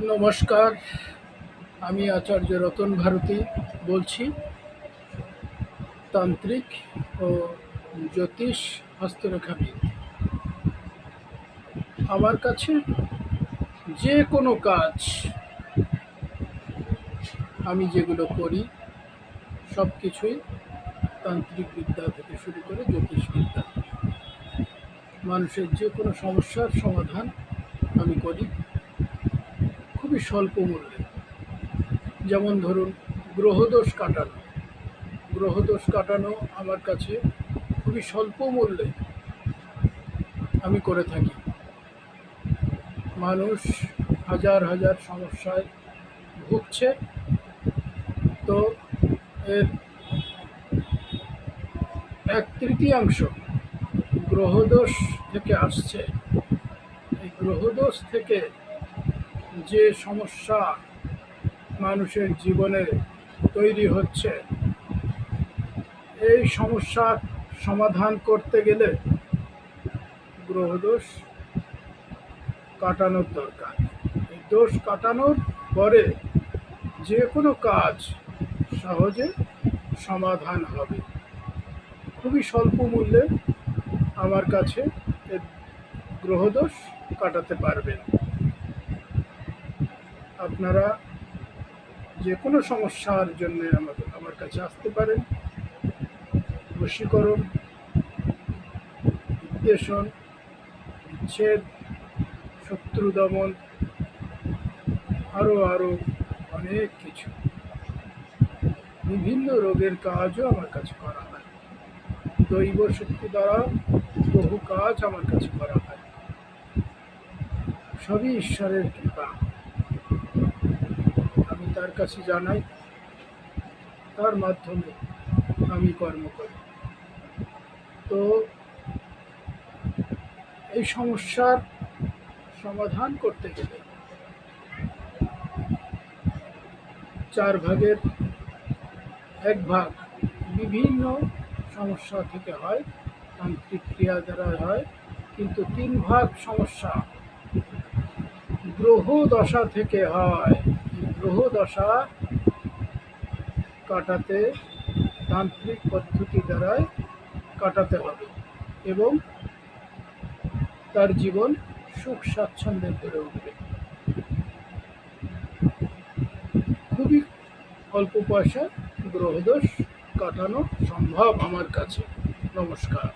নমস্কার, আমি আচার্য রতন ভারতী বলছি। তান্ত্রিক ও জ্যোতিষ হস্তরেখাবিদ। আমার কাছে যে কোনো কাজ আমি যেগুলো করি সব কিছুই তান্ত্রিক বিদ্যা থেকে শুরু করে জ্যোতিষ বিদ্যা। মানুষের যে কোনো সমস্যার সমাধান আমি করি খুবই স্বল্প মূল্যে। যেমন ধরুন, গ্রহদোষ কাটানো। গ্রহদোষ কাটানো আমার কাছে খুবই স্বল্প মূল্যে আমি করে থাকি। মানুষ হাজার হাজার সমস্যায় ভুগছে, তো এর 1/3 গ্রহদোষ থেকে আসছে। এই গ্রহদোষ থেকে যে সমস্যা মানুষের জীবনে তৈরি হচ্ছে, এই সমস্যার সমাধান করতে গেলে গ্রহদোষ কাটানোর দরকার। এই দোষ কাটানোর পরে যে কোনো কাজ সহজে সমাধান হবে। খুবই স্বল্প মূল্যে আমার কাছে এর গ্রহদোষ কাটাতে পারবেন। আপনারা যে কোনো সমস্যার জন্য আমার কাছে আসতে পারেন। বশীকরণ, বিদ্বেষণ, বিচ্ছেদ, শত্রু দমন, আরও অনেক কিছু বিভিন্ন রোগের কাজও আমার কাছে করা হয়। দৈব শক্তি দ্বারা বহু কাজ আমার কাছে করা হয়। সবই ঈশ্বরের কৃপা। আমি তার কাছে জানাই, তার মাধ্যমে আমি কর্ম করি। তো এই সমস্যার সমাধান করতে গেলে 1/4 বিভিন্ন সমস্যা থেকে হয়, তান্ত্রিক ক্রিয়া দ্বারা হয়, কিন্তু 3 সমস্যা গ্রহ দশা থেকে হয়। গ্রহ দশা কাটাতে তান্ত্রিক পদ্ধতি দ্বারাই কাটাতে হবে এবং তার জীবন সুখ স্বাচ্ছন্দ্যে বেড়ে উঠবে। খুবই অল্প পয়সা গ্রহদোষ কাটানো সম্ভব আমার কাছে। নমস্কার।